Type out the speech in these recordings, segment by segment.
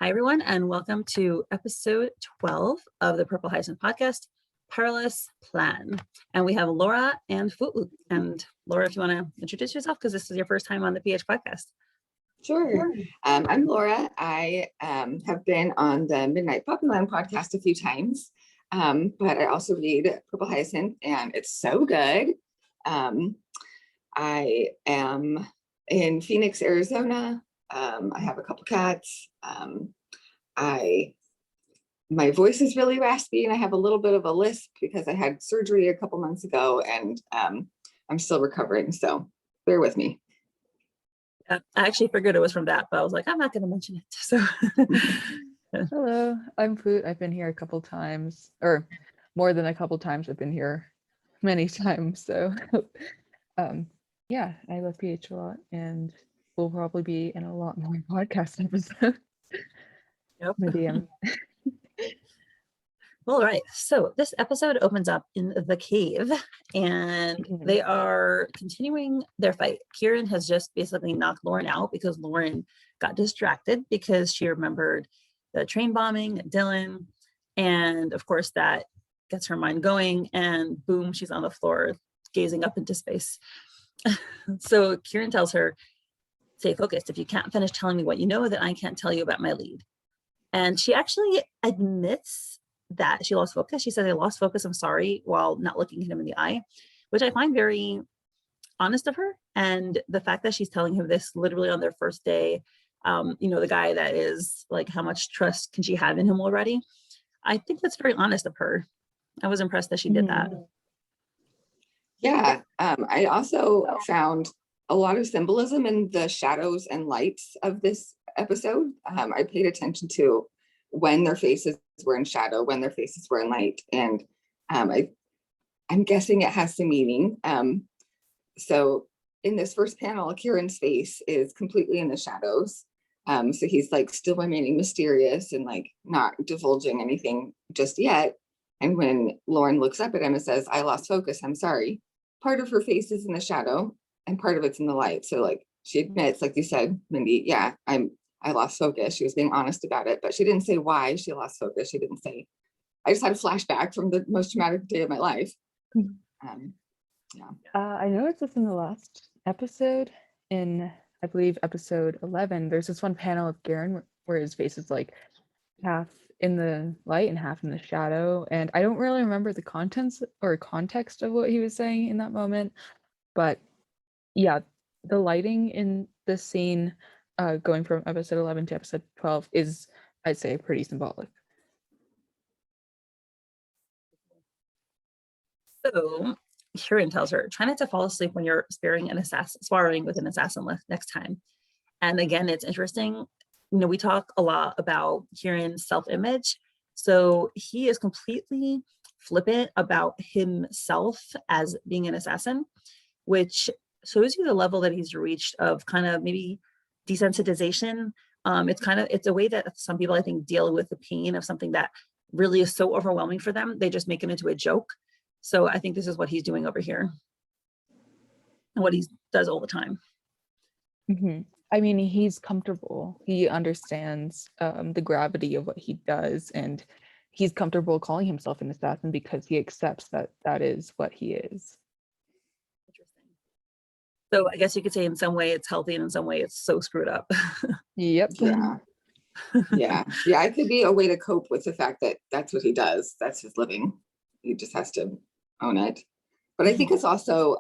Hi, everyone, and welcome to episode 12 of the 𝗏𝗏𝗱𝗏 podcast, Perilous Plan. And we have Laura and Fwoot. And Laura, if you want to introduce yourself, because this is your first time on the PH podcast. Sure. I'm Laura. I have been on the Midnight Puppyland podcast a few times, but I also read 𝗏𝗏𝗱𝗏, and it's so good. I am in Phoenix, Arizona. I have a couple cats. My voice is really raspy and I have a little bit of a lisp because I had surgery a couple months ago, and I'm still recovering, so bear with me. I actually figured it was from that, but I was like, I'm not going to mention it. So, Hello, I'm Fwoot. I've been here a couple times, or more than a couple times. I've been here many times. So, yeah, I love PH a lot, and we'll probably be in a lot more podcast episodes. Yep. Maybe All right, so this episode opens up in the cave, and they are continuing their fight. Kieran has just basically knocked Lauren out because Lauren got distracted because she remembered the train bombing at Dylan, and of course that gets her mind going, and boom, she's on the floor gazing up into space. So Kieran tells her, stay focused. If you can't finish telling me what you know, then I can't tell you about my lead. And she actually admits that she lost focus. She said, I lost focus, I'm sorry, while not looking him in the eye, which I find very honest of her. And the fact that she's telling him this literally on their first day, the guy that is like, how much trust can she have in him already? I think that's very honest of her. I was impressed that she did that. Yeah, I also found a lot of symbolism in the shadows and lights of this episode. I paid attention to when their faces were in shadow, when their faces were in light, and I'm guessing it has some meaning. So in this first panel, Kieran's face is completely in the shadows. So he's like still remaining mysterious and like not divulging anything just yet. And when Lauren looks up at him and says, I lost focus, I'm sorry, part of her face is in the shadow and part of it's in the light. So like she admits, like you said, Mindy, yeah, I lost focus. She was being honest about it, but she didn't say why she lost focus. She didn't say, I just had a flashback from the most traumatic day of my life. I noticed this in the last episode, in I believe episode 11. There's this one panel of Kieran where his face is like half in the light and half in the shadow, and I don't really remember the contents or context of what he was saying in that moment, but yeah, the lighting in this scene, going from episode 11 to episode 12, is, I'd say, pretty symbolic. So Kieran tells her, try not to fall asleep when you're sparring with an assassin next time. And again, it's interesting. We talk a lot about Kieran's self-image. So he is completely flippant about himself as being an assassin, which shows you the level that he's reached of kind of maybe desensitization. It's a way that some people, I think, deal with the pain of something that really is so overwhelming for them. They just make it into a joke. So I think this is what he's doing over here and what he does all the time. I mean, he's comfortable. He understands the gravity of what he does, and he's comfortable calling himself an assassin because he accepts that that is what he is. Interesting. So I guess you could say in some way it's healthy and in some way it's so screwed up. Yep. Yeah. It could be a way to cope with the fact that that's what he does. That's his living. He just has to own it. But I think it's also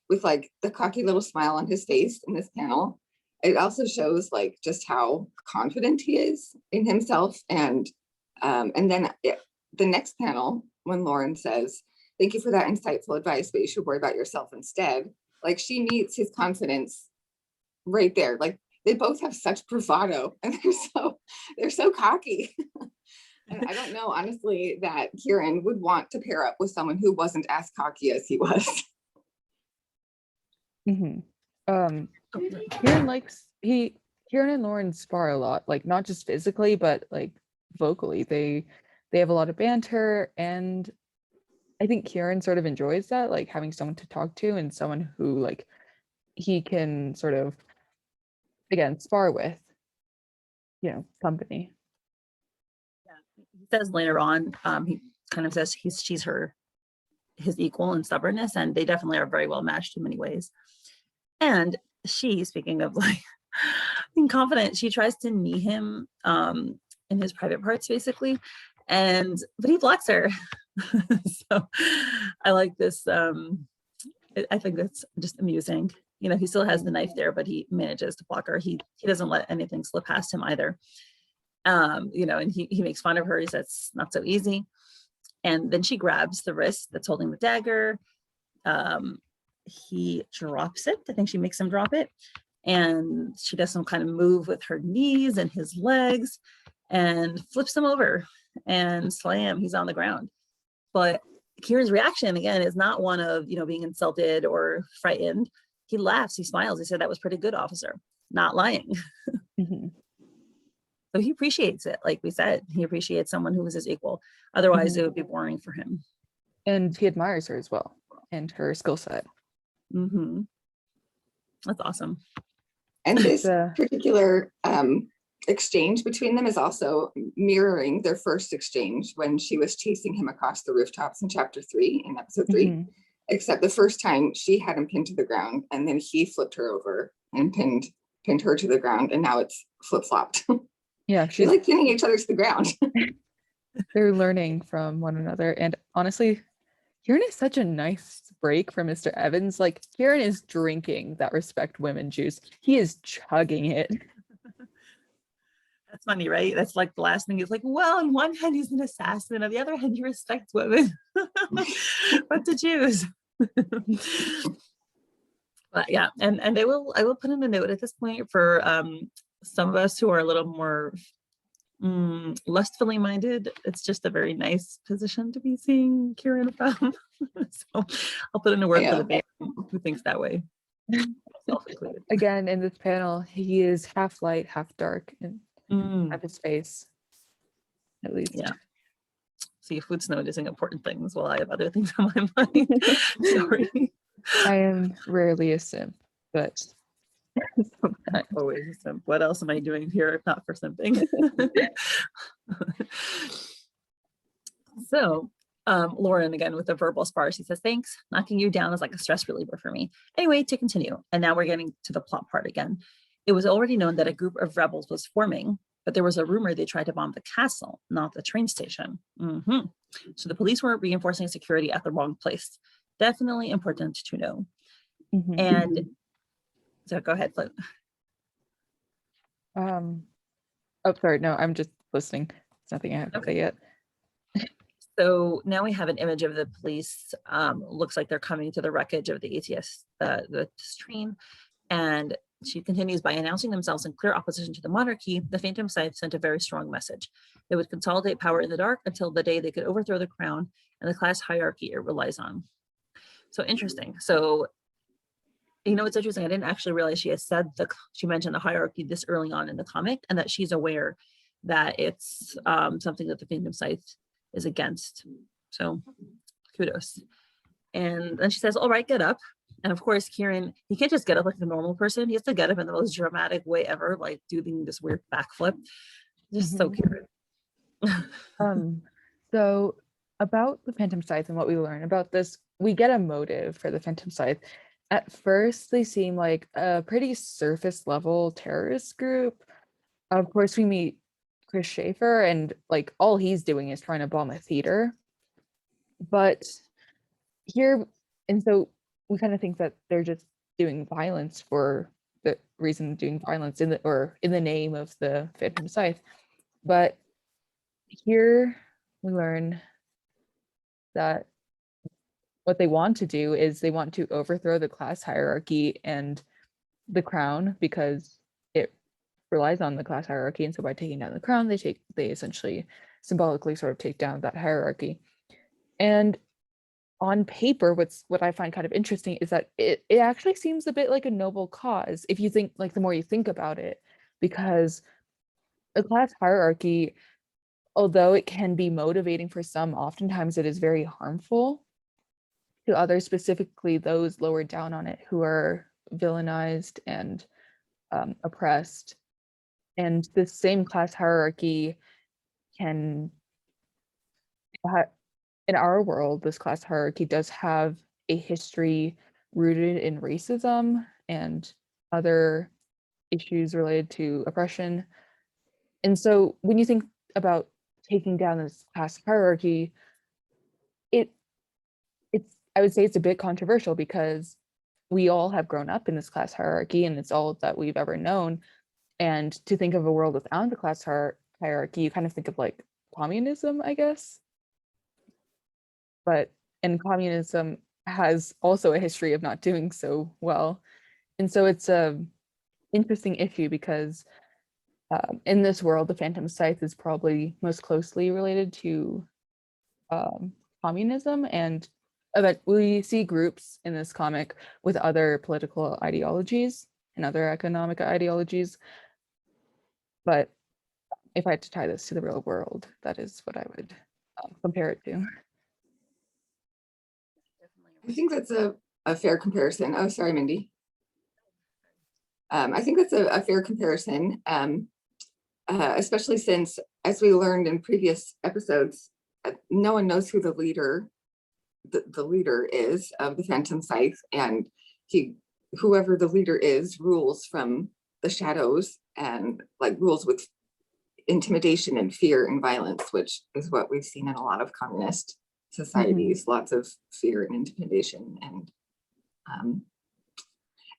with like the cocky little smile on his face in this panel, it also shows like just how confident he is in himself. And then the next panel, when Lauren says, thank you for that insightful advice, but you should worry about yourself instead. Like she meets his confidence right there. Like they both have such bravado and they're so cocky. And I don't know, honestly, that Kieran would want to pair up with someone who wasn't as cocky as he was. Kieran and Lauren spar a lot, like not just physically, but like vocally. They have a lot of banter, and I think Kieran sort of enjoys that, like having someone to talk to and someone who like he can sort of, again, spar with. company. He says later on, he kind of says she's his equal in stubbornness, and they definitely are very well matched in many ways. And she, speaking of like being confident, she tries to knee him in his private parts, basically, but he blocks her. So I like this. I think that's just amusing. He still has the knife there, but he manages to block her. He doesn't let anything slip past him either. And he makes fun of her. He says it's not so easy. And then she grabs the wrist that's holding the dagger. He drops it. I think she makes him drop it. And she does some kind of move with her knees and his legs and flips him over, and slam, he's on the ground. But Kieran's reaction, again, is not one of, being insulted or frightened. He laughs, he smiles. He said, "That was pretty good, officer." Not lying. Mm-hmm. So he appreciates it. Like we said, he appreciates someone who is his equal. Otherwise, it would be boring for him. And he admires her as well, and her skill set. Mm-hmm. That's awesome. And this particular exchange between them is also mirroring their first exchange when she was chasing him across the rooftops in chapter 3, in episode 3. Except the first time she had him pinned to the ground, and then he flipped her over and pinned her to the ground, and now it's flip-flopped. Yeah, she's like pinning each other to the ground. They're learning from one another. And honestly, Kieran is such a nice break from Mr. Evans. Like, Kieran is drinking that respect women juice. He is chugging it. That's funny, right? That's like the last thing. He's like, well, on one hand, he's an assassin. On the other hand, he respects women. What to choose? But yeah, and I will put in a note at this point for some of us who are a little more lustfully minded. It's just a very nice position to be seeing Kieran from. So I'll put in a word for the band who thinks that way. Again, in this panel, he is half light, half dark, and have his face, at least. Yeah. See, Fwoot's noticing important things while I have other things on my mind. Sorry. I am rarely a simp, but sometimes. Always a simp. What else am I doing here if not for simping? So Lauren, again, with the verbal sparse, he says, "Thanks. Knocking you down is like a stress reliever for me." Anyway, to continue. And now we're getting to the plot part again. It was already known that a group of rebels was forming, but there was a rumor they tried to bomb the castle, not the train station. So the police were reinforcing security at the wrong place. Definitely important to know. And so go ahead, Fwoot. Oh, sorry. No, I'm just listening. It's nothing I have to say yet. So now we have an image of the police. Looks like they're coming to the wreckage of the ATS, the train. And she continues, by announcing themselves in clear opposition to the monarchy, the Phantom Scythe sent a very strong message. They would consolidate power in the dark until the day they could overthrow the crown and the class hierarchy it relies on. So interesting. So, it's interesting. I didn't actually realize she mentioned the hierarchy this early on in the comic, and that she's aware that it's something that the Phantom Scythe is against. So kudos. And then she says, "All right, get up." And of course, Kieran, he can't just get up like a normal person. He has to get up in the most dramatic way ever, like doing this weird backflip. Just so Kieran. So about the Phantom Scythe and what we learn about this, we get a motive for the Phantom Scythe. At first, they seem like a pretty surface level terrorist group. Of course, we meet Chris Schaefer, and like all he's doing is trying to bomb a theater. But here, and so we kind of think that they're just doing violence for the reason of doing violence in the name of the Phantom Scythe. But here we learn that what they want to do is they want to overthrow the class hierarchy and the crown, because it relies on the class hierarchy. And so by taking down the crown, they essentially symbolically sort of take down that hierarchy. And on paper, what I find kind of interesting is that it actually seems a bit like a noble cause, if you think, like, the more you think about it, because a class hierarchy, although it can be motivating for some, oftentimes it is very harmful to others, specifically those lower down on it who are villainized and oppressed. And this same class hierarchy can, in our world, this class hierarchy does have a history rooted in racism and other issues related to oppression. And so when you think about taking down this class hierarchy, I would say it's a bit controversial because we all have grown up in this class hierarchy and it's all that we've ever known. And to think of a world without the class hierarchy, you kind of think of like communism, I guess. And communism has also a history of not doing so well. And so it's a interesting issue because in this world, the Phantom Scythe is probably most closely related to communism, and that we see groups in this comic with other political ideologies and other economic ideologies. But if I had to tie this to the real world, that is what I would compare it to. I think that's a fair comparison. Oh, sorry, Mindy. I think that's a fair comparison, especially since, as we learned in previous episodes, no one knows who the leader is of the Phantom Scythe, and whoever the leader is rules from the shadows and like rules with intimidation and fear and violence, which is what we've seen in a lot of communist societies, lots of fear and intimidation. And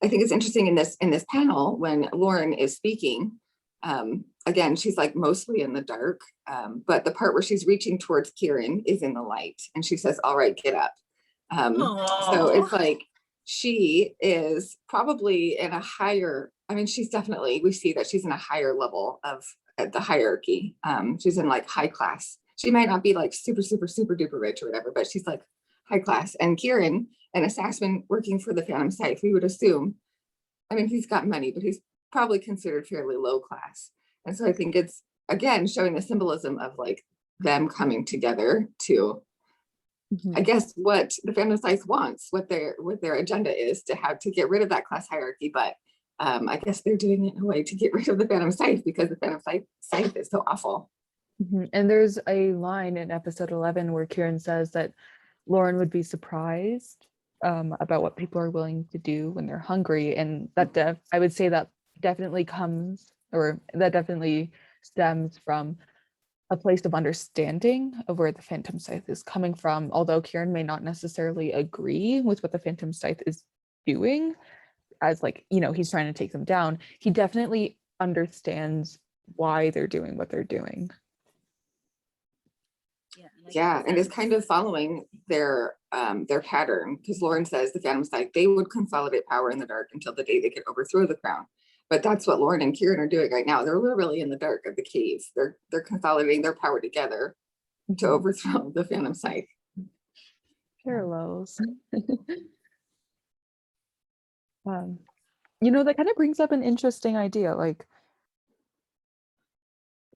I think it's interesting in this panel when Lauren is speaking, again, she's like mostly in the dark, but the part where she's reaching towards Kieran is in the light, and she says, "All right, get up." So it's like she is probably in a higher, I mean, she's definitely, we see that she's in a higher level of the hierarchy. She's in like high class. She might not be like super, super, super duper rich or whatever, but she's like high class. And Kieran, an assassin working for the Phantom Scythe, we would assume, I mean, he's got money, but he's probably considered fairly low class. And so I think it's, again, showing the symbolism of like them coming together to, I guess, what the Phantom Scythe wants, what their agenda is to get rid of that class hierarchy. But I guess they're doing it in a way to get rid of the Phantom Scythe because the Phantom Scythe is so awful. And there's a line in episode 11 where Kieran says that Lauren would be surprised about what people are willing to do when they're hungry. And that I would say that definitely stems from a place of understanding of where the Phantom Scythe is coming from. Although Kieran may not necessarily agree with what the Phantom Scythe is doing, as like, you know, he's trying to take them down, he definitely understands why they're doing what they're doing. Yeah, and it's kind of following their pattern, because Lauren says the Phantom Scythe, they would consolidate power in the dark until the day they could overthrow the crown. But that's what Lauren and Kieran are doing right now. They're literally in the dark of the cave. They're consolidating their power together to overthrow the Phantom Scythe. Parallels. You know, that kind of brings up an interesting idea. Like,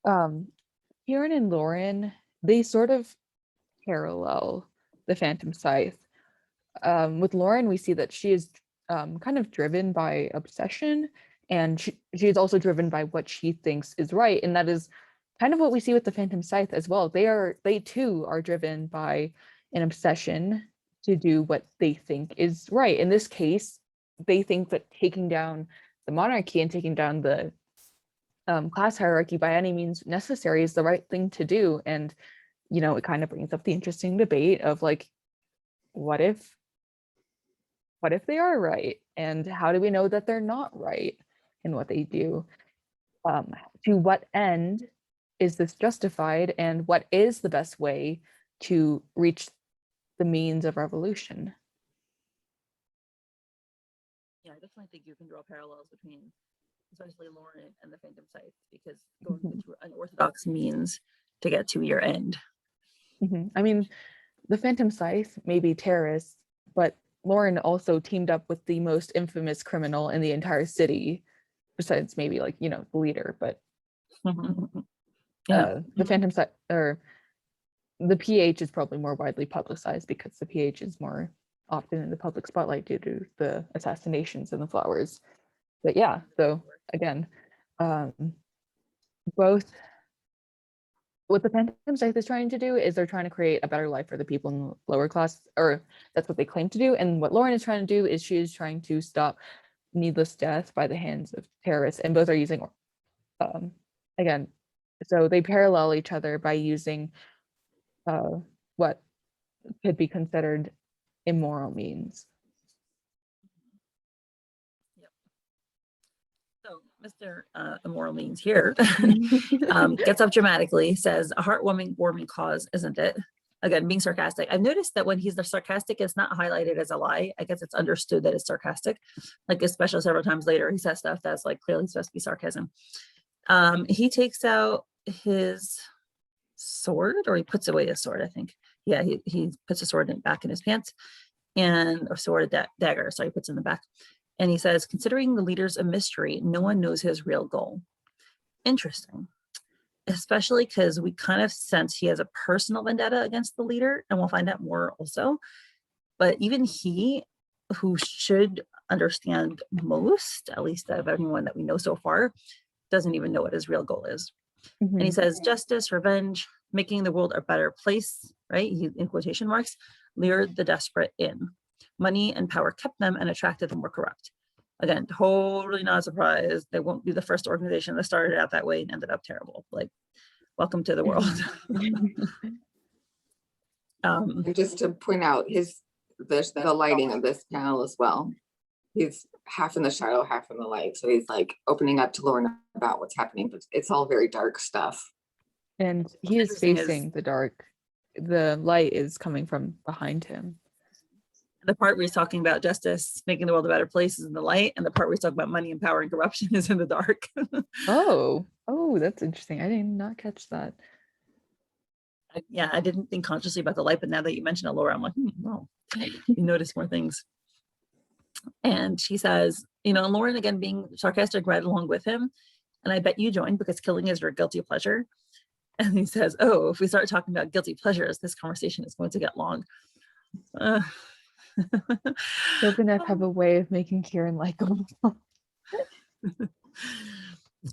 Kieran and Lauren, they sort of parallel the Phantom Scythe. With Lauren, we see that she is kind of driven by obsession, and she is also driven by what she thinks is right, and that is kind of what we see with the Phantom Scythe as well. They too are driven by an obsession to do what they think is right. In this case, they think that taking down the monarchy and taking down the class hierarchy by any means necessary is the right thing to do. And, you know, it kind of brings up the interesting debate of like, what if they are right? And how do we know that they're not right in what they do? To what end is this justified? And what is the best way to reach the means of revolution? Yeah, I definitely think you can draw parallels between especially Lauren and the Phantom Scythe, because going through unorthodox means to get to your end. I mean, the Phantom Scythe may be terrorists, but Lauren also teamed up with the most infamous criminal in the entire city, besides maybe like, you know, the leader. But Yeah. the Phantom Scythe, or the PH, is probably more widely publicized because the PH is more often in the public spotlight due to the assassinations and the flowers. But yeah, so again, both, what the Phantom Scythe is trying to do is they're trying to create a better life for the people in the lower class, or that's what they claim to do. And what Lauren is trying to do is she is trying to stop needless death by the hands of terrorists, and both are using, again, so they parallel each other by using what could be considered immoral means. So Mr. Immoral Means here gets up dramatically, says a heartwarming cause, isn't it? Again, being sarcastic. I've noticed that when he's the sarcastic, it's not highlighted as a lie. I guess it's understood that it's sarcastic. Like, especially several times later, he says stuff that's like clearly supposed to be sarcasm. He takes out his sword, or he puts away his sword, I think. Yeah, he puts a sword back in his pants, and a sword, dagger, sorry, he puts in the back. And he says, considering the leader's a mystery, no one knows his real goal. Interesting. Especially because we kind of sense he has a personal vendetta against the leader, and we'll find out more also. But even he, who should understand most, at least of everyone that we know so far, doesn't even know what his real goal is. And he says, justice, revenge, making the world a better place, right? He, in quotation marks, lured the desperate in. Money and power kept them and attracted the more corrupt. Again, totally not surprised. They won't be the first organization that started out that way and ended up terrible. Like, welcome to the world. And just to point out the lighting of this panel as well. He's half in the shadow, half in the light. So he's like opening up to Lauren about what's happening, but it's all very dark stuff. And he is facing the dark. The light is coming from behind him. The part where he's talking about justice, making the world a better place, is in the light, and the part where he's talking about money and power and corruption is in the dark. Oh, that's interesting. I did not catch that. Yeah, I didn't think consciously about the light, but now that you mention it, Laura, I'm like, well, you notice more things. And she says, you know, Lauren, again, being sarcastic right along with him, and I bet you joined because killing is your guilty pleasure. And he says, oh, if we start talking about guilty pleasures, this conversation is going to get long. 𝗪𝗪𝗪𝗃 have a way of making Kieran likable.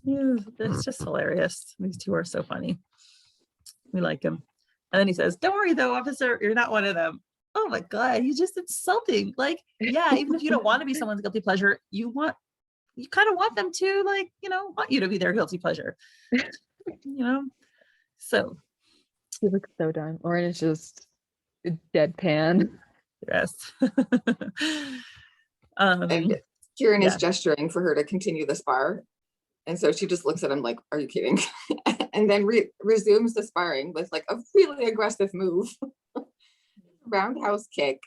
Yeah, it's just hilarious. These two are so funny. We like him. And then he says, don't worry though, officer, you're not one of them. Oh my God, he's just insulting. Like, yeah, even if you don't want to be someone's guilty pleasure, you kind of want them to, like, you know, want you to be their guilty pleasure. You know? So He looks so dumb. Lauren is just deadpan. Yes. And Kieran is gesturing for her to continue the spar. And so she just looks at him like, are you kidding? And then resumes the sparring with like a really aggressive move. Roundhouse kick.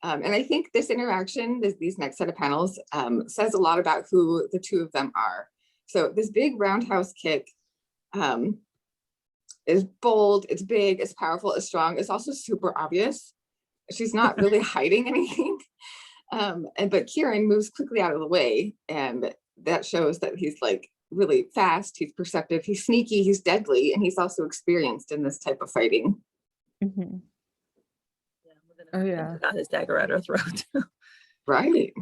And I think this interaction, these next set of panels, says a lot about who the two of them are. So this big roundhouse kick is bold, it's big, it's powerful, it's strong. It's also super obvious. She's not really hiding anything. But Kieran moves quickly out of the way, and that shows that he's like really fast, he's perceptive, he's sneaky, he's deadly, and he's also experienced in this type of fighting. Mm-hmm. Oh yeah, got his dagger at her throat. Right.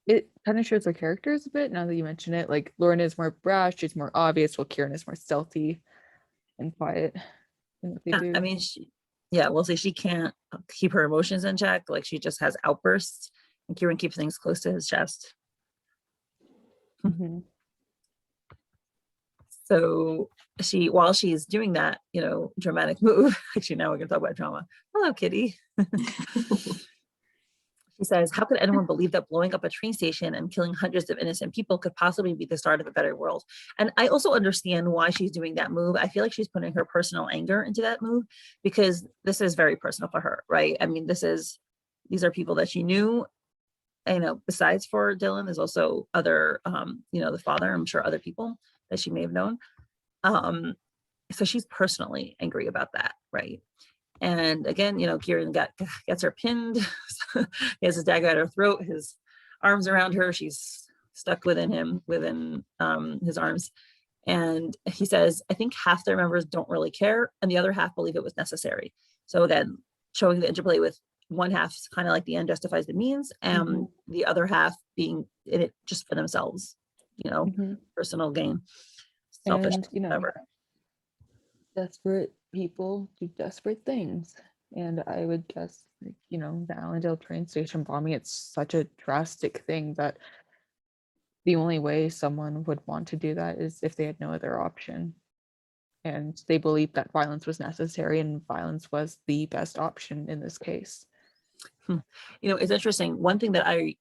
It kind of shows their characters a bit now that you mention it. Like Lauren is more brash, she's more obvious, while Kieran is more stealthy and quiet in what they do. I mean, we'll say she can't keep her emotions in check. Like, she just has outbursts, and Kieran keeps things close to his chest. Mm-hmm. So while she's doing that, you know, dramatic move, actually now we're gonna talk about drama. Hello, kitty. She says, how could anyone believe that blowing up a train station and killing hundreds of innocent people could possibly be the start of a better world? And I also understand why she's doing that move. I feel like she's putting her personal anger into that move, because this is very personal for her, right? I mean, these are people that she knew. You know, besides for Dylan, there's also other, you know, the father, I'm sure other people that she may have known. So she's personally angry about that, right? And again, you know, Kieran gets her pinned. He has his dagger at her throat, his arms around her. She's stuck within his arms. And he says, I think half their members don't really care, and the other half believe it was necessary. So again, showing the interplay with one half kind of like the end justifies the means, and the other half being in it just for themselves, you know, personal gain. selfish, And, whatever. desperate people do desperate things. And I would guess, like, the Allendale train station bombing, it's such a drastic thing that the only way someone would want to do that is if they had no other option. And they believed that violence was necessary and violence was the best option in this case. It's interesting. One thing that I don't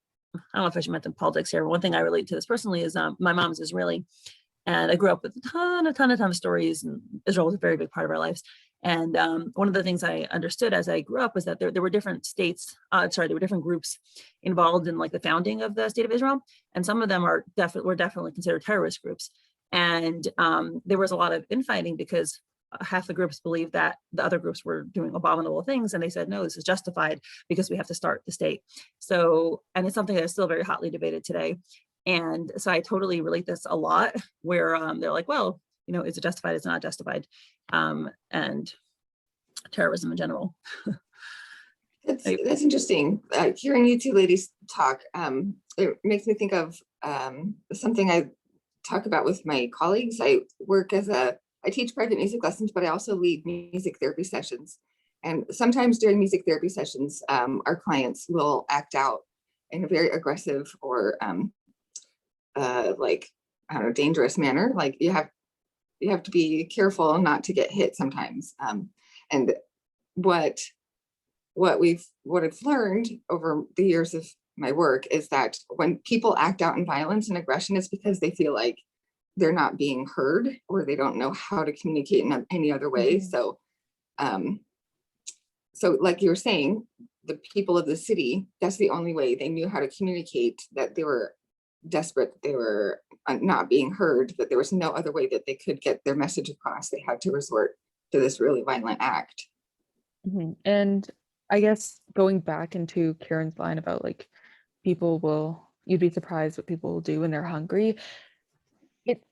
know if I should mention politics here. One thing I relate to this personally is my mom's Israeli, and I grew up with a ton of stories, and Israel was a very big part of our lives. And one of the things I understood as I grew up was that there were different states, there were different groups involved in like the founding of the state of Israel. And some of them were definitely considered terrorist groups. And there was a lot of infighting because half the groups believed that the other groups were doing abominable things. And they said, no, this is justified because we have to start the state. So, and it's something that is still very hotly debated today. And so I totally relate this a lot where they're like, well, is it justified? It's not justified. And terrorism in general. That's interesting. Hearing you two ladies talk, it makes me think of something I talk about with my colleagues. I teach private music lessons, but I also lead music therapy sessions. And sometimes during music therapy sessions, our clients will act out in a very aggressive or dangerous manner. Like you have to be careful not to get hit sometimes. And what I've learned over the years of my work is that when people act out in violence and aggression, it's because they feel like they're not being heard or they don't know how to communicate in any other way. So like you were saying, the people of the city, that's the only way they knew how to communicate, that they were desperate, they were not being heard, that there was no other way that they could get their message across. They had to resort to this really violent act. And I guess going back into Kieran's line about like you'd be surprised what people will do when they're hungry.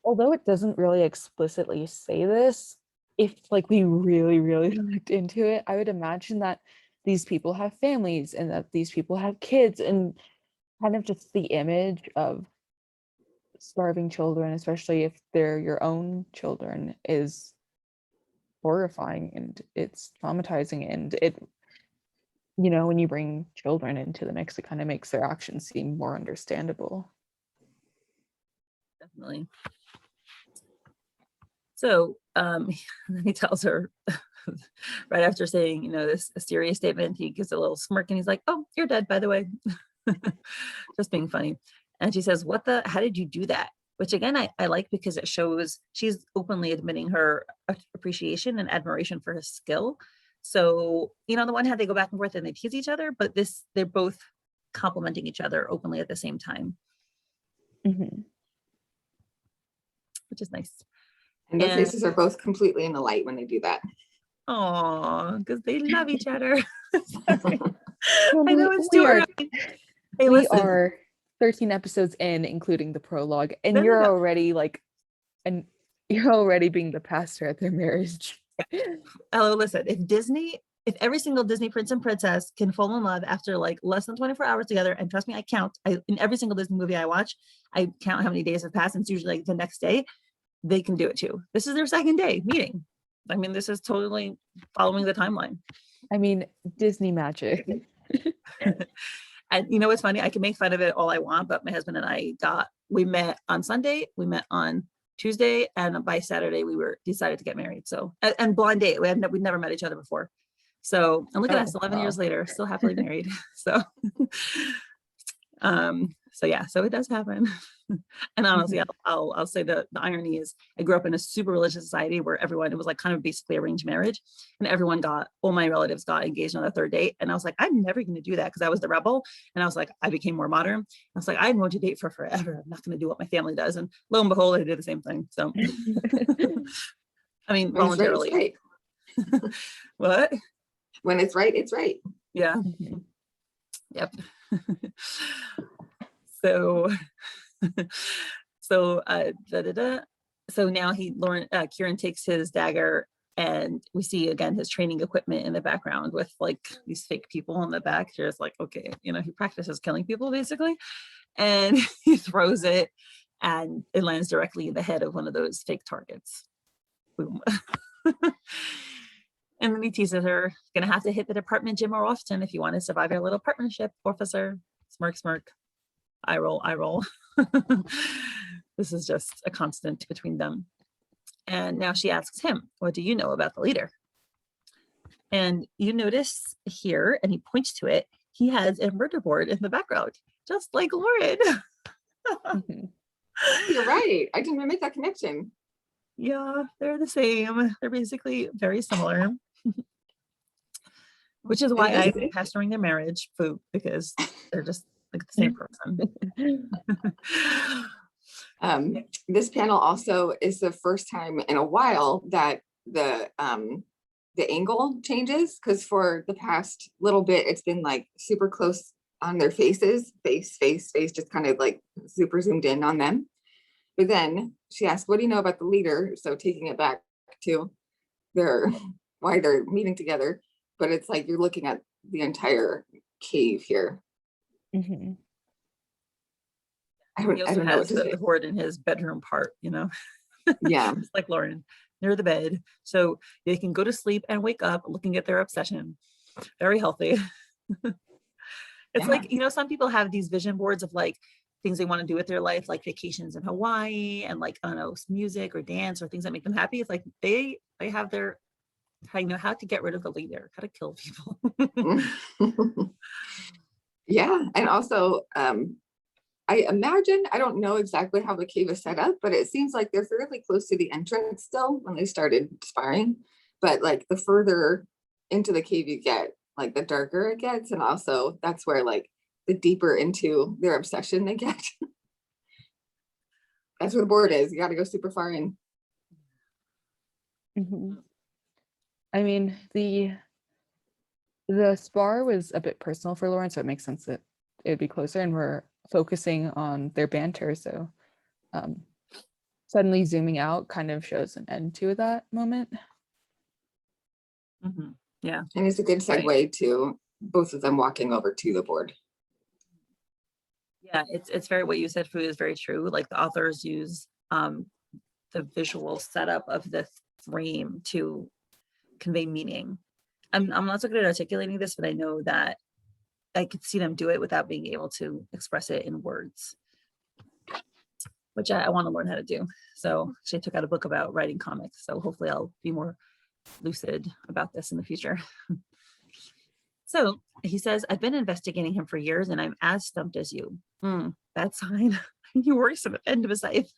Although it doesn't really explicitly say this, if like we really, really looked into it, I would imagine that these people have families and that these people have kids, and kind of just the image of starving children, especially if they're your own children, is horrifying and it's traumatizing. And when you bring children into the mix, it kind of makes their actions seem more understandable. Definitely. So he tells her right after saying, this a serious statement, he gives a little smirk and he's like, oh, you're dead, by the way. Just being funny. And she says, how did you do that? Which again, I like because it shows she's openly admitting her appreciation and admiration for his skill. So, on the one hand, they go back and forth and they tease each other, but they're both complimenting each other openly at the same time. Which is nice. And their faces are both completely in the light when they do that. Oh, because they love each other. I know it's too early. Hey, we are 13 episodes in, including the prologue, and you're already being the pastor at their marriage. Oh, listen, if every single Disney prince and princess can fall in love after like less than 24 hours together, and trust me, in every single Disney movie I watch, I count how many days have passed, and it's usually like the next day, they can do it too. This is their second day meeting. I mean, this is totally following the timeline. I mean, Disney magic. And what's funny? I can make fun of it all I want, but my husband and we met on Sunday, we met on Tuesday, and by Saturday we decided to get married. So, and blind date, we'd never met each other before. So, and look at us, 11 years later, still happily married. So, so it does happen. And honestly, I'll say the irony is I grew up in a super religious society where it was like kind of basically arranged marriage, and all my relatives got engaged on the third date. And I was like, I'm never going to do that because I was the rebel. And I was like, I became more modern. I was like, I'm going to date for forever. I'm not going to do what my family does. And lo and behold, I did the same thing. So, I mean, voluntarily. Right. What? When it's right, it's right. Yeah. Yep. So now Kieran takes his dagger, and we see again his training equipment in the background with like these fake people in the back. There's like, okay, he practices killing people basically, and he throws it, and it lands directly in the head of one of those fake targets. Boom. And then he teases her, gonna have to hit the department gym more often if you want to survive your little partnership, officer. Smirk, smirk. Eye roll, eye roll. This is just a constant between them. And now she asks him, what do you know about the leader? And you notice here, and he points to it, he has a murder board in the background, just like Lauren. You're right. I didn't even make that connection. Yeah, they're the same. They're basically very similar. Which is why I'm pastoring their marriage, Fwoot, because they're just like the same person. This panel also is the first time in a while that the angle changes, because for the past little bit it's been like super close on their faces, face, just kind of like super zoomed in on them. But then she asked, what do you know about the leader? So taking it back to why they're meeting together, but it's like you're looking at the entire cave here. Mm-hmm. I don't know what to say. The hoard in his bedroom part, you know. Yeah. Just like Lauren, near the bed, so they can go to sleep and wake up looking at their obsession. Very healthy. It's like, you know, some people have these vision boards of like things they want to do with their life, like vacations in Hawaii and like, I don't know, music or dance or things that make them happy. It's like they have their, how, you know, how to get rid of the leader, how to kill people. Yeah. And also, I imagine, I don't know exactly how the cave is set up, but it seems like they're fairly close to the entrance still when they started sparring. But like the further into the cave you get, like the darker it gets. And also that's where like the deeper into their obsession they get. That's where the board is. You got to go super far in. Mm-hmm. I mean, the spar was a bit personal for Lauren, so it makes sense that it would be closer, and we're focusing on their banter. So suddenly zooming out kind of shows an end to that moment. Mm-hmm. Yeah. And it's a good segue to both of them walking over to the board. Yeah, it's very, what you said, Fwoot, is very true. Like the authors use the visual setup of the frame to convey meaning. I'm not so good at articulating this, but I know that I could see them do it without being able to express it in words, which I want to learn how to do. So she took out a book about writing comics. So hopefully I'll be more lucid about this in the future. So he says, I've been investigating him for years and I'm as stumped as you. Bad sign. He works at the end of his life.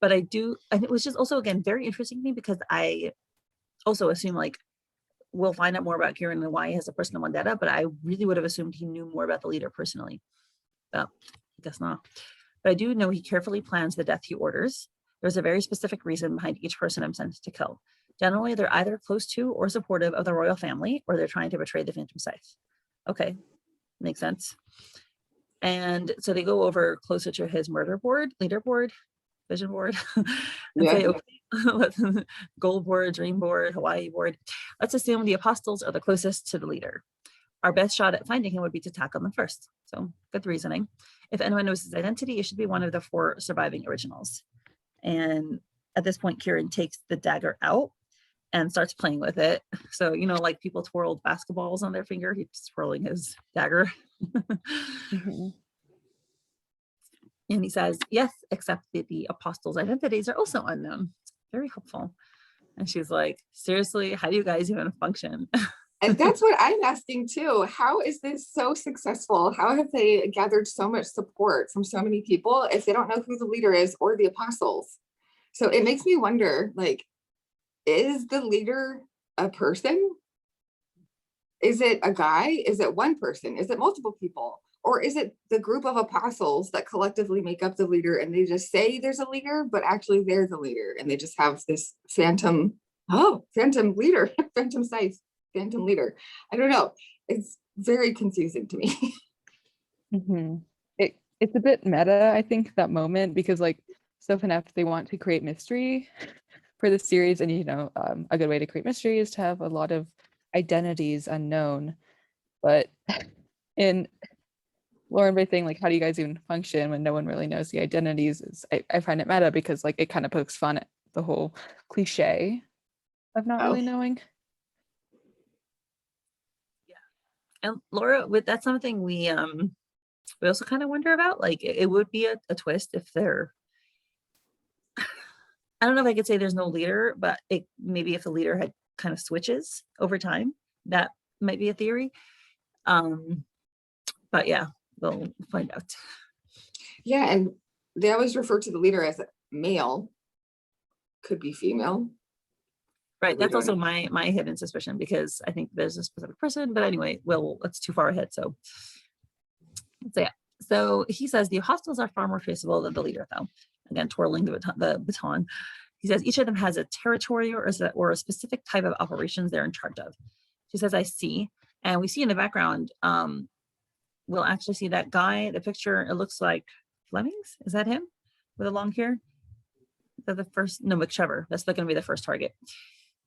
But I do, and it was just also, again, very interesting to me because I also assume like we'll find out more about Kieran and why he has a personal vendetta, but I really would have assumed he knew more about the leader personally. But I guess not. But I do know he carefully plans the death he orders. There's a very specific reason behind each person I'm sent to kill. Generally, they're either close to or supportive of the royal family, or they're trying to betray the Phantom Scythe. Okay, makes sense. And so they go over closer to his murder board, leader board, vision board, and say, okay, gold board, dream board, Hawaii board. Let's assume the apostles are the closest to the leader. Our best shot at finding him would be to tackle them first. So good reasoning. If anyone knows his identity, it should be one of the 4 surviving originals. And at this point, Kieran takes the dagger out and starts playing with it. So, you know, like people twirled basketballs on their finger, he's twirling his dagger. Mm-hmm. And he says, yes, except that the apostles' identities are also unknown. Very helpful. And she's like, seriously, how do you guys even function? And that's what I'm asking too. How is this so successful? How have they gathered so much support from so many people if they don't know who the leader is or the apostles? So it makes me wonder, like, is the leader a person? Is it a guy? Is it one person? Is it multiple people? Or is it the group of apostles that collectively make up the leader and they just say there's a leader, but actually they're the leader and they just have this phantom leader, Phantom Scythe, phantom leader. I don't know. It's very confusing to me. Mm-hmm. It's a bit meta, I think, that moment, because like so enough, they want to create mystery for the series, and you know, a good way to create mystery is to have a lot of identities unknown. But in Lauren by saying like, how do you guys even function when no one really knows the identities is I find it meta because like it kind of pokes fun at the whole cliche of not really knowing. And Laura, that's something we also kind of wonder about. Like it would be a twist if there, I don't know if I could say there's no leader, but it maybe if the leader had kind of switches over time, that might be a theory. But yeah, we'll find out. Yeah, and they always refer to the leader as male, could be female. Right, that's also my hidden suspicion, because I think there's a specific person, but anyway, well, it's too far ahead. So yeah. So he says the apostles are far more traceable than the leader, though. Again, twirling the baton. He says each of them has a territory or a specific type of operations they're in charge of. She says, I see. And we see in the background, we'll actually see that guy, the picture, it looks like Fleming's. Is that him with a long hair? Is that the first? No, 𝗥𝗏𝗃. That's going to be the first target.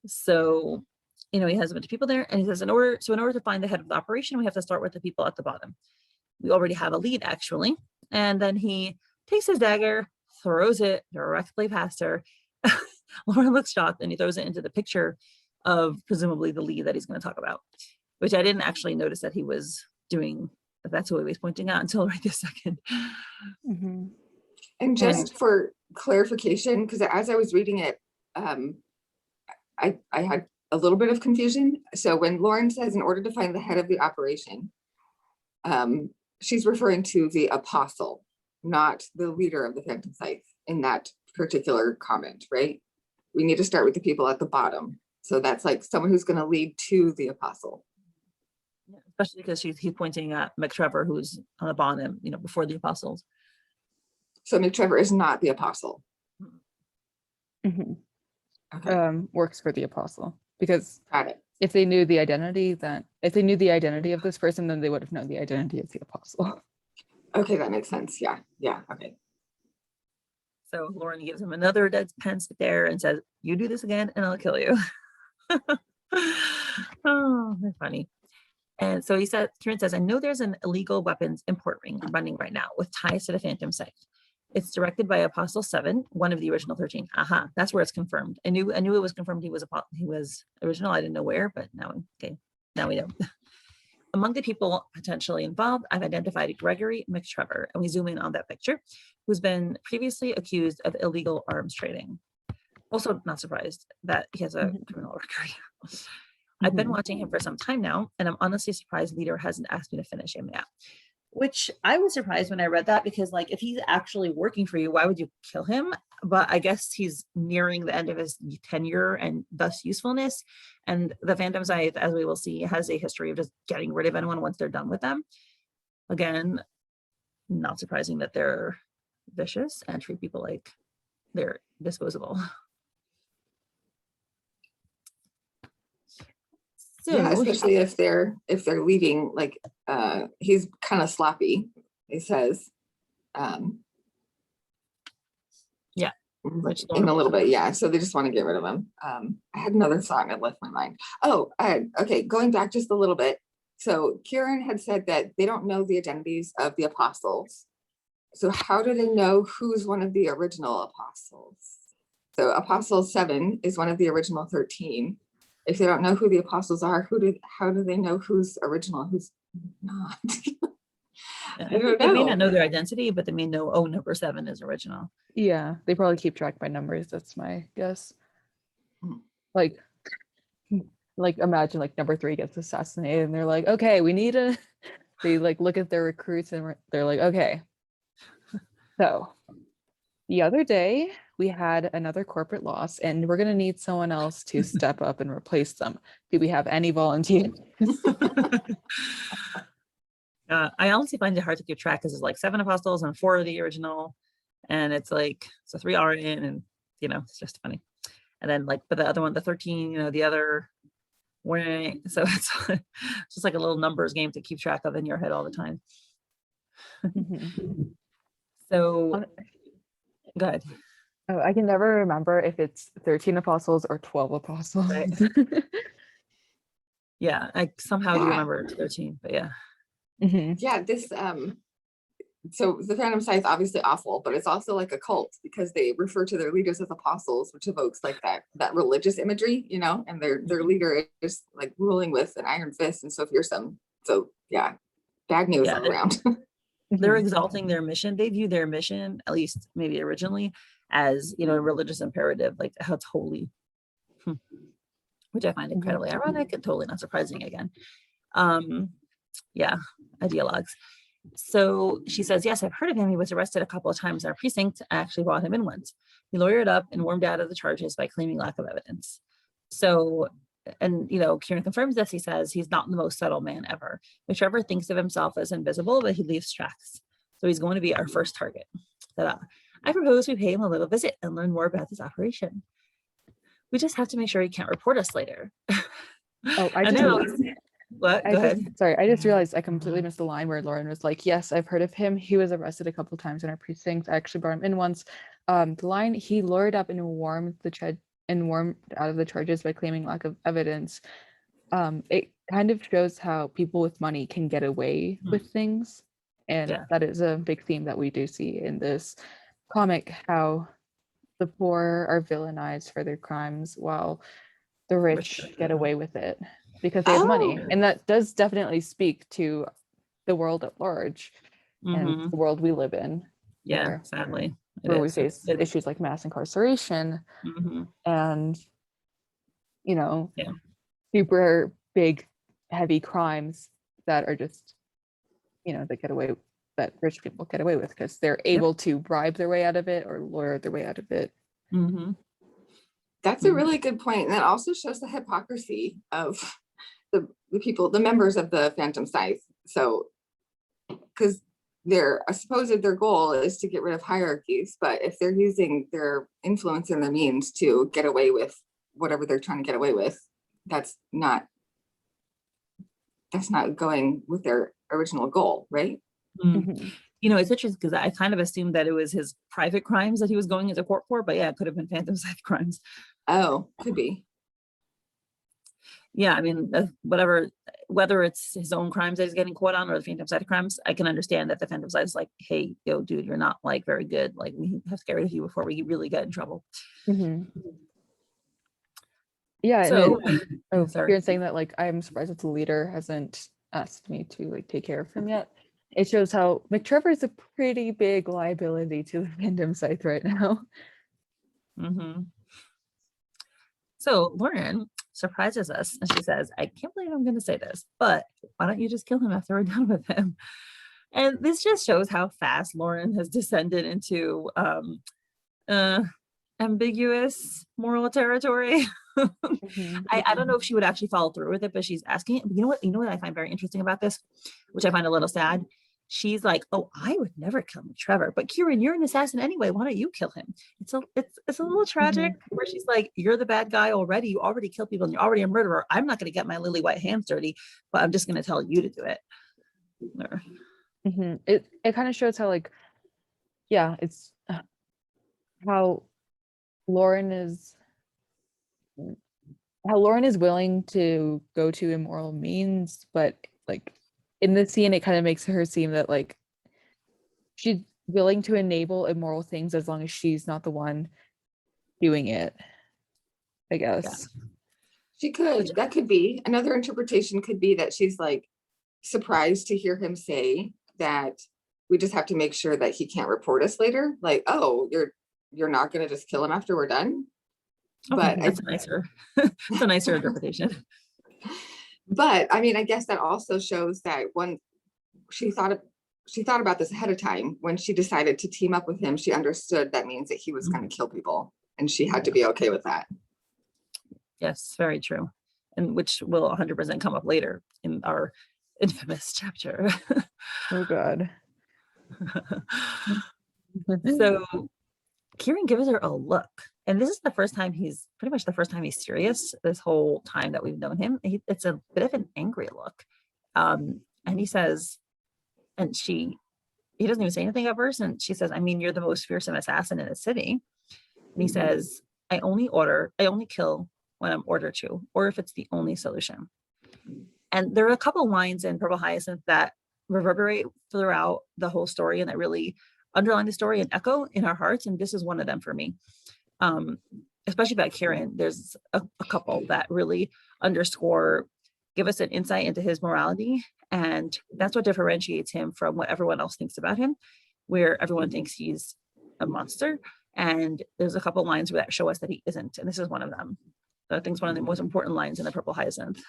So, he has a bunch of people there, and he says, in order to find the head of the operation, we have to start with the people at the bottom. We already have a lead, actually. And then he takes his dagger, throws it directly past her. Lauren looks shocked, and he throws it into the picture of presumably the lead that he's going to talk about, which I didn't actually notice that he was doing. That's what he was pointing out until right this second. Mm-hmm. And just for clarification, because as I was reading it, I had a little bit of confusion. So when Lauren says, in order to find the head of the operation, she's referring to the apostle, not the leader of the Phantom Scythe in that particular comment, right? We need to start with the people at the bottom. So that's like someone who's going to lead to the apostle. Yeah, especially because he's pointing at 𝗥𝗏𝗃, who's on the bottom, before the apostles. So 𝗥𝗏𝗃 is not the apostle. Mm-hmm. Okay. Works for the apostle, because Got it. if they knew the identity of this person, then they would have known the identity of the apostle. Okay, that makes sense. Yeah. Okay. So Lauren gives him another deadpan sit there and says, you do this again and I'll kill you. Oh, that's funny. And so Kieran says, I know there's an illegal weapons import ring running right now with ties to the Phantom Scythe. It's directed by Apostle 7, one of the original 13. Aha, that's where it's confirmed. I knew it was confirmed he was original. I didn't know where, but now we know. Among the people potentially involved, I've identified 𝗥𝗏𝗃, and we zoom in on that picture, who's been previously accused of illegal arms trading. Also not surprised that he has a criminal record. I've been watching him for some time now, and I'm honestly surprised leader hasn't asked me to finish him yet. Which I was surprised when I read that, because like if he's actually working for you, why would you kill him? But I guess he's nearing the end of his tenure and thus usefulness. And the Phantom Scythe, as we will see, has a history of just getting rid of anyone once they're done with them. Again, not surprising that they're vicious and treat people like they're disposable. So, yeah, especially if they're leading, like he's kind of sloppy, he says. Yeah, in a little bit, yeah. So they just want to get rid of him. I had another thought and it left my mind. Oh, okay, going back just a little bit. So Kieran had said that they don't know the identities of the apostles. So how do they know who's one of the original apostles? So Apostle 7 is one of the original 13. If they don't know who the apostles are, how do they know who's original, who's not? I don't know. They may not know their identity, but they may know, oh, number 7 is original. Yeah, they probably keep track by numbers. That's my guess. Like imagine like number 3 gets assassinated and they're like, okay, we need they like look at their recruits and they're like, okay. So the other day we had another corporate loss and we're going to need someone else to step up and replace them. Do we have any volunteers? I honestly find it hard to keep track because it's like 7 apostles and 4 of the original. And it's like, so 3 are in, and it's just funny. And then like, but the other one, the 13, the other, so it's just like a little numbers game to keep track of in your head all the time. So go ahead. Oh, I can never remember if it's 13 apostles or 12 apostles. Right. Yeah, I somehow do remember 13, but yeah. Yeah, this so the Phantom Scythe obviously awful, but it's also like a cult because they refer to their leaders as apostles, which evokes like that religious imagery, you know, and their leader is like ruling with an iron fist and so fearsome. So yeah, bad news Yeah, all around. they're exalting their mission. They view their mission, at least maybe originally, as, you know, a religious imperative, like how it's holy, which I find incredibly ironic and totally not surprising again. Yeah, ideologues. So she says, yes, I've heard of him. He was arrested a couple of times in our precinct. I actually brought him in once. He lawyered up and warmed out of the charges by claiming lack of evidence. So, and, you know, Kieran confirms this. He says he's not the most subtle man ever. Whichever thinks of himself as invisible, but he leaves tracks. So he's going to be our first target. Ta-da. I propose we pay him a little visit and learn more about this operation. We just have to make sure he can't report us later. Oh, I just realized I completely missed the line where Lauren was like, yes, I've heard of him. He was arrested a couple of times in our precinct. I actually brought him in once. The line, he lured up and warmed out of the charges by claiming lack of evidence. It kind of shows how people with money can get away with things. And that is a big theme that we do see in this comic, how the poor are villainized for their crimes while the rich get away with it because they have money. And that does definitely speak to the world at large and the world we live in. Yeah, sadly. Where we face issues like mass incarceration and, you know, super big, heavy crimes that are just, you know, that rich people get away with because they're able to bribe their way out of it or lawyer their way out of it. That's a really good point. And that also shows the hypocrisy of the people, the members of the Phantom Scythe. So, because I suppose their goal is to get rid of hierarchies, but if they're using their influence and their means to get away with whatever they're trying to get away with, that's not going with their original goal, right? You know, it's interesting because I kind of assumed that it was his private crimes that he was going into court for, but yeah, it could have been Phantom Scythe crimes. Oh, could be. Yeah, I mean, whether it's his own crimes that he's getting caught on or the Phantom Scythe crimes, I can understand that the Phantom Scythe is like, hey, yo, dude, you're not like very good. Like, we have to get rid of you before we really get in trouble. Yeah. So, Kieran saying that, like, I'm surprised that the leader hasn't asked me to like take care of him yet. It shows how 𝗥𝗏𝗄𝗏 is a pretty big liability to the Phantom Scythe right now. So Lauren surprises us and she says, I can't believe I'm going to say this, but why don't you just kill him after we're done with him? And this just shows how fast Lauren has descended into ambiguous moral territory. I don't know if she would actually follow through with it, but she's asking it. You know what I find very interesting about this, which I find a little sad. She's like, oh, I would never kill 𝗥𝗏𝗏, but Kieran, you're an assassin anyway. Why don't you kill him? It's a little tragic where she's like, you're the bad guy already. You already kill people and you're already a murderer. I'm not going to get my lily white hands dirty, but I'm just going to tell you to do it. It kind of shows how, like, yeah, it's how Lauren is willing to go to immoral means, but like in this scene it kind of makes her seem that like she's willing to enable immoral things as long as she's not the one doing it, I guess. She could. That could be another interpretation. Could be that she's like surprised to hear him say that we just have to make sure that he can't report us later. Like, oh, you're not going to just kill him after we're done. Okay, but that's it's a nicer interpretation. But I mean, I guess that also shows that when she thought about this ahead of time, when she decided to team up with him, she understood that means that he was going to kill people, and she had to be okay with that. Yes, very true, and which will 100% come up later in our infamous chapter. Oh God. So Kieran gives her a look, and this is the first time he's serious this whole time that we've known him. It's a bit of an angry look, and he says, and he doesn't even say anything at first, and she says, I mean, you're the most fearsome assassin in the city. And he says, I only kill when I'm ordered to, or if it's the only solution. And there are a couple lines in Purple Hyacinth that reverberate throughout the whole story and that really underline the story and echo in our hearts. And this is one of them for me. Especially about Kieran, there's a couple that really underscore, give us an insight into his morality. And that's what differentiates him from what everyone else thinks about him, where everyone thinks he's a monster. And there's a couple lines where that show us that he isn't. And this is one of them. I think it's one of the most important lines in the Purple Hyacinth.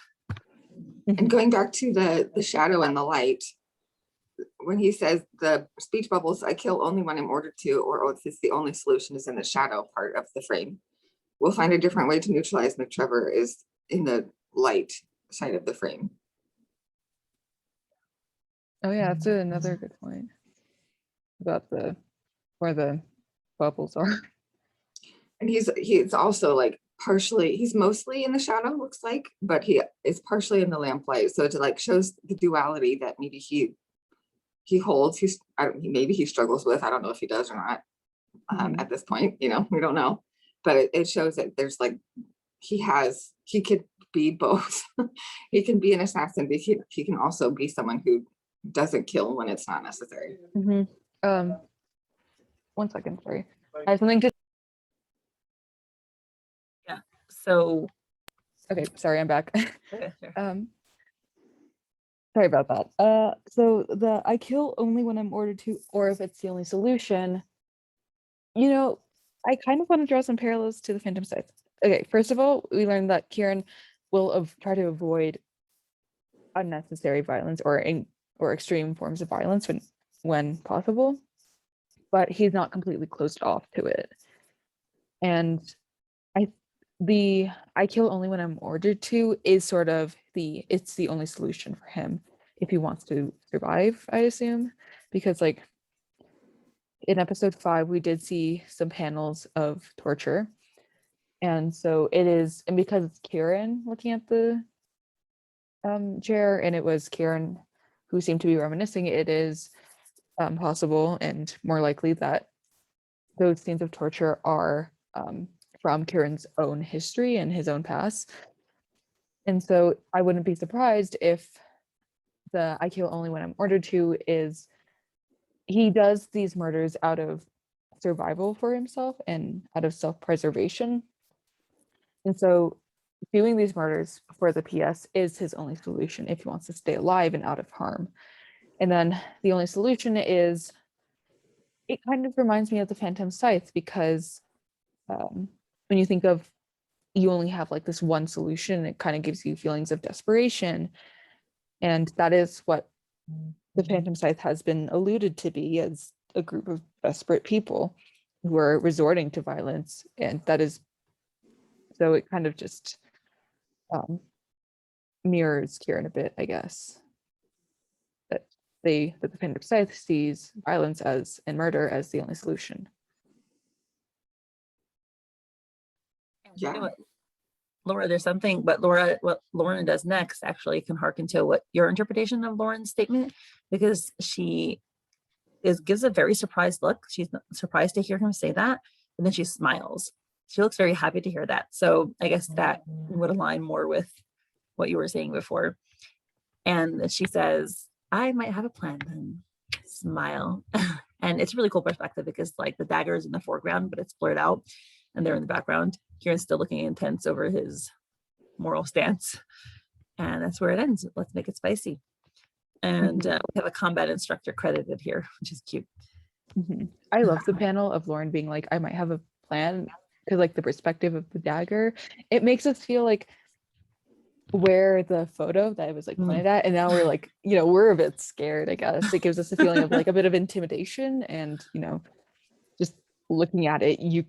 And going back to the shadow and the light, when he says the speech bubbles, I kill only when I'm ordered to, or if it's the only solution is in the shadow part of the frame. We'll find a different way to neutralize 𝗙𝗏𝗏 is in the light side of the frame. Oh yeah, that's another good point about where the bubbles are. And he's also like partially, he's mostly in the shadow, looks like, but he is partially in the lamplight. So it like shows the duality that maybe he holds. Maybe he struggles with. I don't know if he does or not at this point. You know, we don't know. But it shows that there's like he could be both. He can be an assassin, but he can also be someone who doesn't kill when it's not necessary. 1 second, sorry. I have something to. Yeah. So. Okay, sorry, I'm back. Okay, sure. Sorry about that. So I kill only when I'm ordered to, or if it's the only solution. You know, I kind of want to draw some parallels to the Phantom Scythe. Okay, first of all, we learned that Kieran will try to avoid unnecessary violence or extreme forms of violence when possible, but he's not completely closed off to it. And I kill only when I'm ordered to is sort of it's the only solution for him if he wants to survive, I assume, because like in episode 5 we did see some panels of torture, and so it is, and because it's Kieran looking at the chair and it was Kieran who seemed to be reminiscing, it is possible and more likely that those scenes of torture are from Kieran's own history and his own past. And so I wouldn't be surprised if the I kill only when I'm ordered to is he does these murders out of survival for himself and out of self-preservation. And so doing these murders for the PS is his only solution if he wants to stay alive and out of harm. And then the only solution is, it kind of reminds me of the Phantom Scythe, because when you think of, you only have like this one solution, it kind of gives you feelings of desperation. And that is what the Phantom Scythe has been alluded to be, as a group of desperate people who are resorting to violence. And that is, so it kind of just mirrors Kieran a bit, I guess. That the Phantom Scythe sees violence and murder as the only solution. Yeah. You know what, Laura, there's something, but what Lauren does next actually can harken to what your interpretation of Lauren's statement, because she gives a very surprised look. She's surprised to hear him say that, and then she smiles. She looks very happy to hear that. So I guess that would align more with what you were saying before. And she says, I might have a plan then. Smile. And it's a really cool perspective, because like the dagger is in the foreground, but it's blurred out and they're in the background. Kieran's still looking intense over his moral stance. And that's where it ends. Let's make it spicy. And we have a combat instructor credited here, which is cute. I love the panel of Lauren being like, I might have a plan, because like the perspective of the dagger, it makes us feel like where the photo that I was like pointed at, and now we're like, you know, we're a bit scared, I guess. It gives us a feeling of like a bit of intimidation, and you know, just looking at it,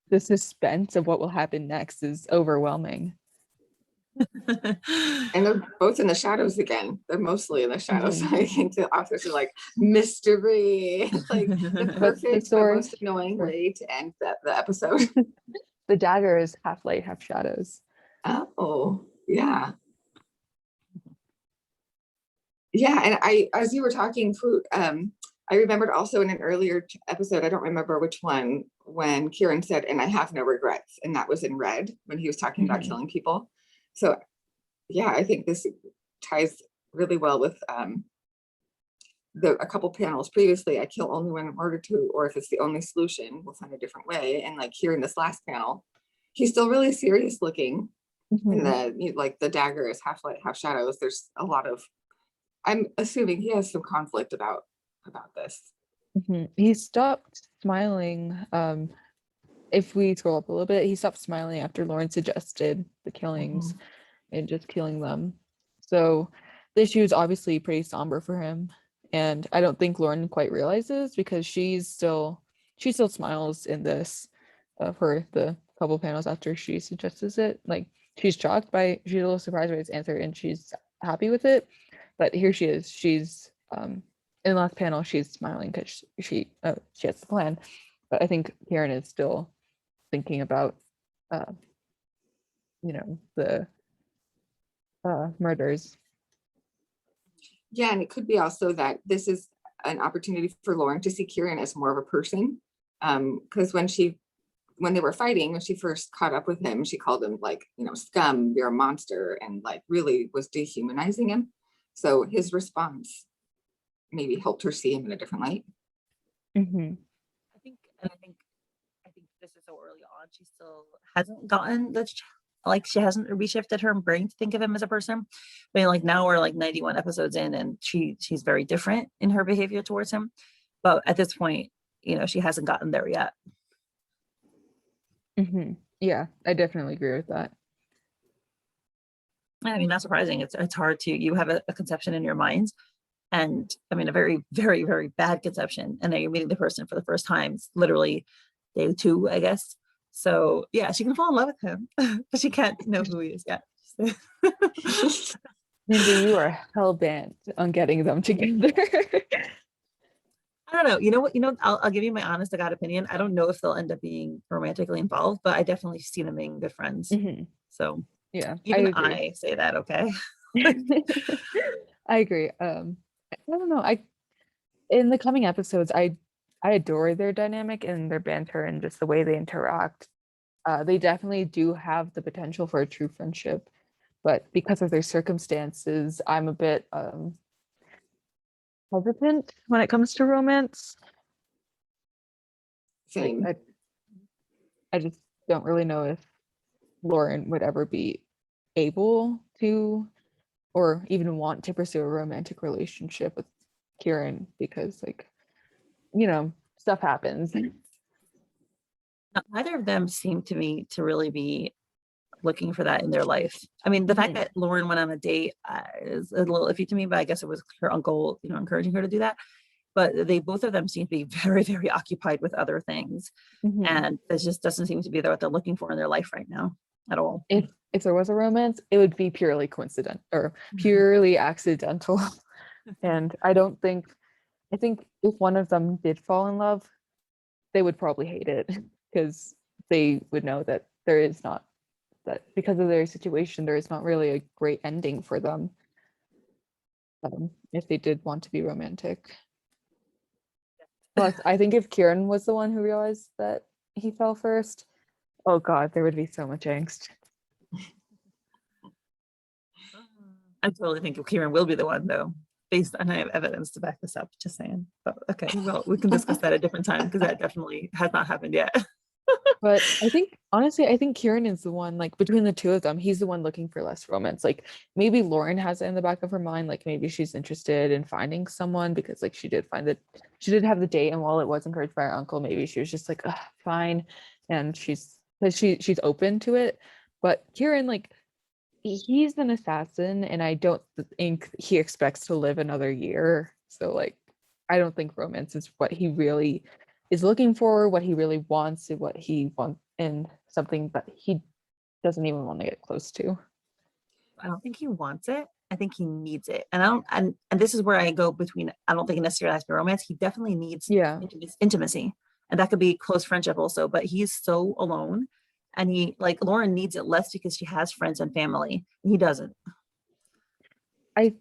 the suspense of what will happen next is overwhelming. And they're both in the shadows again. They're mostly in the shadows. I think the authors are like, mystery, like the perfect but most annoying way to end the episode. The dagger is half light, half shadows. Oh, yeah. Yeah, and as you were talking, Fwoot, I remembered also in an earlier episode, I don't remember which one, when Kieran said, and I have no regrets, and that was in red when he was talking about killing people. So yeah, I think this ties really well with a couple panels previously, I kill only when in order to, or if it's the only solution, we'll find a different way. And like here in this last panel, he's still really serious looking. And like the dagger is half light, half shadows. There's a lot of, I'm assuming he has some conflict about this. He stopped smiling. If we scroll up a little bit, he stopped smiling after Lauren suggested the killings and just killing them. So the issue is obviously pretty somber for him. And I don't think Lauren quite realizes, because she still smiles in this for the couple panels after she suggests it. Like she's a little surprised by his answer and she's happy with it. But here she is. She's in the last panel, she's smiling because she has the plan. But I think Kieran is still thinking about the murders. Yeah, and it could be also that this is an opportunity for Lauren to see Kieran as more of a person. Because when they were fighting, when she first caught up with him, she called him like, scum, you're a monster, and like really was dehumanizing him. So his response maybe helped her see him in a different light. I think this is so early on. She still hasn't gotten she hasn't reshifted her brain to think of him as a person. But like now we're like 91 episodes in, and she's very different in her behavior towards him. But at this point, she hasn't gotten there yet. Yeah, I definitely agree with that. I mean, not surprising. It's hard to, you have a conception in your mind, and I mean a very, very, very bad conception, and then you're meeting the person for the first time. It's literally day 2, I guess. So yeah, she can fall in love with him, but she can't know who he is yet. Mindy, you are hell-bent on getting them together. I don't know. You know what? I'll give you my honest to God opinion. I don't know if they'll end up being romantically involved, but I definitely see them being good friends. So yeah, even I say that. Okay. I agree. I don't know. In the coming episodes, I adore their dynamic and their banter and just the way they interact. They definitely do have the potential for a true friendship, but because of their circumstances, I'm a bit hesitant when it comes to romance. Same. I just don't really know if Lauren would ever be able to, or even want to pursue a romantic relationship with Kieran, because stuff happens. Neither of them seem to me to really be looking for that in their life. I mean, the fact that Lauren went on a date is a little iffy to me, but I guess it was her uncle, encouraging her to do that. But both of them seem to be very, very occupied with other things. And this just doesn't seem to be what they're looking for in their life right now at all. If there was a romance, it would be purely coincidental or purely accidental. And I think if one of them did fall in love, they would probably hate it, because they would know that there is not, that because of their situation, there is not really a great ending for them if they did want to be romantic. Plus, I think if Kieran was the one who realized that he fell first, oh God, there would be so much angst. I totally think Kieran will be the one, though, based on, I have evidence to back this up, just saying. But okay, well, we can discuss that at a different time, because that definitely has not happened yet. But I think Kieran is the one, like between the two of them, he's the one looking for less romance. Like maybe Lauren has it in the back of her mind, like maybe she's interested in finding someone, because like she did have the date, and while it was encouraged by her uncle, maybe she was just like, fine, and she's open to it. But Kieran, like, he's an assassin, and I don't think he expects to live another year. So like, I don't think romance is what he really is looking for, what he really wants, and what he wants in something that he doesn't even want to get close to. I don't think he wants it. I think he needs it. And this is where I go between, I don't think it necessarily has to be romance. He definitely needs intimacy. And that could be close friendship also, but he's so alone. And Lauren needs it less because she has friends and family, and he doesn't. I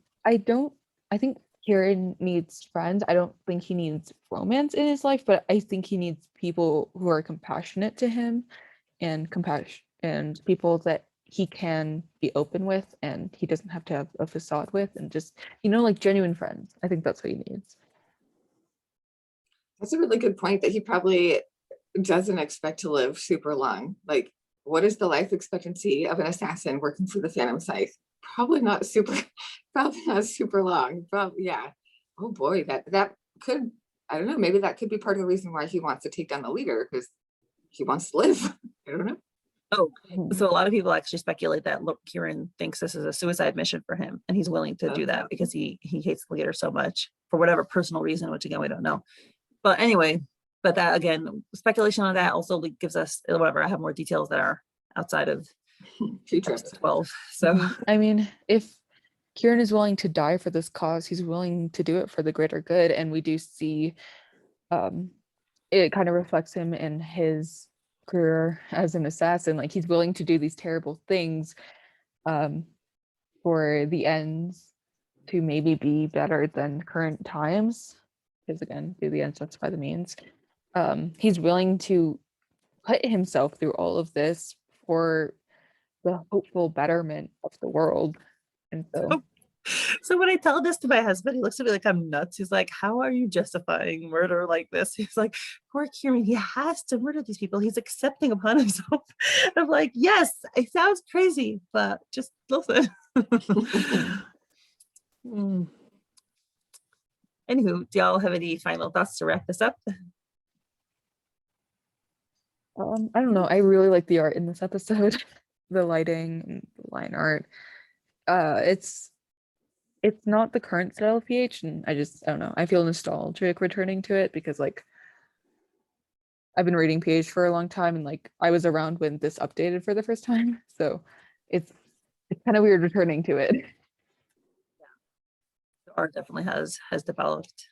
think Kieran needs friends. I don't think he needs romance in his life, but I think he needs people who are compassionate to him, and people that he can be open with and he doesn't have to have a facade with, and just, you know, like genuine friends. I think that's what he needs. That's a really good point, that he probably doesn't expect to live super long. Like, what is the life expectancy of an assassin working for the Phantom Scythe? Probably not super long. But yeah. Oh boy, that could, I don't know, maybe that could be part of the reason why he wants to take down the leader, because he wants to live. I don't know. Oh, so a lot of people actually speculate that Kieran thinks this is a suicide mission for him, and he's willing to do that because he hates the leader so much for whatever personal reason, which again we don't know. But anyway, but that again, speculation on that also gives us whatever. I have more details that are outside of Future episode 12. So I mean, if Kieran is willing to die for this cause, he's willing to do it for the greater good, and we do see it kind of reflects him in his career as an assassin. Like, he's willing to do these terrible things for the ends to maybe be better than current times, because again, do the ends justify the means. He's willing to put himself through all of this for the hopeful betterment of the world. And so when I tell this to my husband, he looks at me like I'm nuts. He's like, how are you justifying murder like this? He's like, poor Kieran, he has to murder these people. He's accepting upon himself. I'm like, yes, it sounds crazy, but just listen. Anywho, do y'all have any final thoughts to wrap this up? I don't know. I really like the art in this episode, the lighting and the line art. It's not the current style of PH, and I don't know. I feel nostalgic returning to it because, like, I've been reading PH for a long time, and like I was around when this updated for the first time, so it's kind of weird returning to it. Yeah, the art definitely has developed.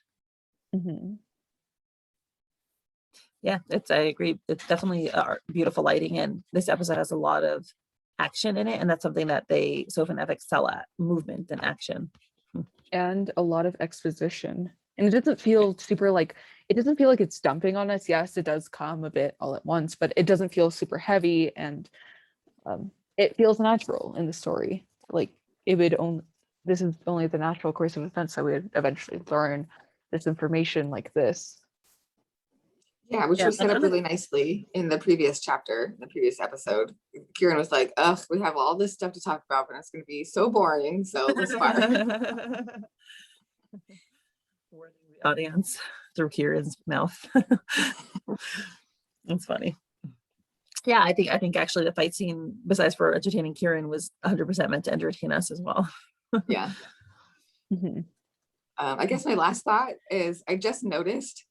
Yeah, I agree. It's definitely beautiful lighting, and this episode has a lot of action in it, and that's something that Soph and Ev excel at: movement and action, and a lot of exposition. And it doesn't feel super like, it doesn't feel like it's dumping on us. Yes, it does come a bit all at once, but it doesn't feel super heavy, and it feels natural in the story. Like, this is only the natural course of events that we would eventually learn this information like this. Yeah, which was set up really nicely in the previous chapter, the previous episode. Kieran was like, ugh, we have all this stuff to talk about, but it's going to be so boring. So let's spar. Warning the audience through Kieran's mouth. That's funny. Yeah, I think actually the fight scene, besides for entertaining Kieran, was 100% meant to entertain us as well. Yeah. I guess my last thought is I just noticed,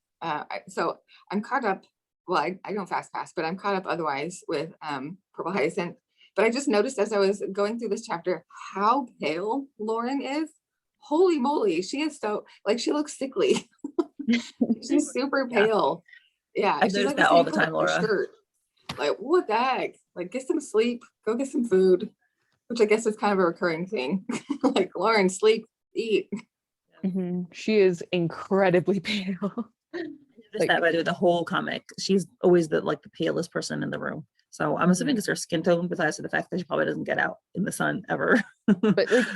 so I'm caught up, well, I don't fast pass, but I'm caught up otherwise with Purple Hyacinth. But I just noticed as I was going through this chapter how pale Lauren is. Holy moly, she is so, like, she looks sickly. She's super pale. Yeah, I notice that all the time, Laura. Shirt. Like, what the heck? Like, get some sleep, go get some food, which I guess is kind of a recurring thing. Like, Lauren, sleep, eat. She is incredibly pale. Like, that by the way, the whole comic, she's always the palest person in the room. So I'm assuming it's her skin tone, besides the fact that she probably doesn't get out in the sun ever. But like,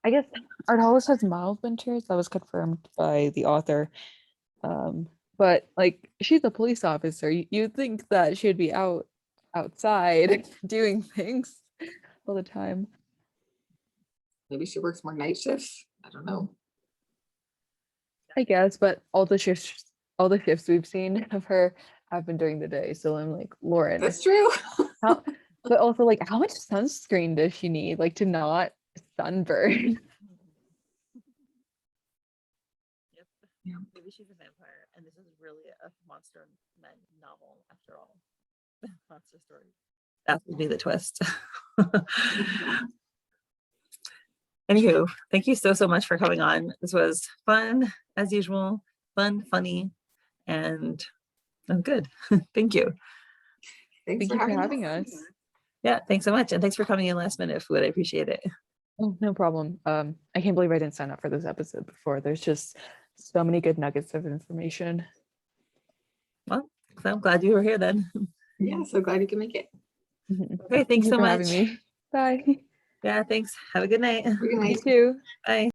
I guess 𝗪𝗪𝗡 has mild winters. That was confirmed by the author. But like, she's a police officer. You'd think that she'd be outside doing things all the time. Maybe she works more night shifts. I don't know. I guess, but all the shifts we've seen of her have been during the day. So I'm like, Lauren. That's true. But also, like, how much sunscreen does she need, like, to not sunburn? Yep. Yeah. Maybe she's a vampire, and this is really a monster men novel after all. Monster story. That would be the twist. Anywho, thank you so much for coming on. This was fun as usual, fun, funny, and good. Thank you. Thank you for having us. Yeah, thanks so much, and thanks for coming in last minute, Fwoot. I appreciate it. Oh, no problem. I can't believe I didn't sign up for this episode before. There's just so many good nuggets of information. Well, I'm glad you were here then. Yeah, so glad you can make it. Okay, thanks so much. Having me. Bye. Yeah, thanks. Have a good night. Good You night. too. Bye.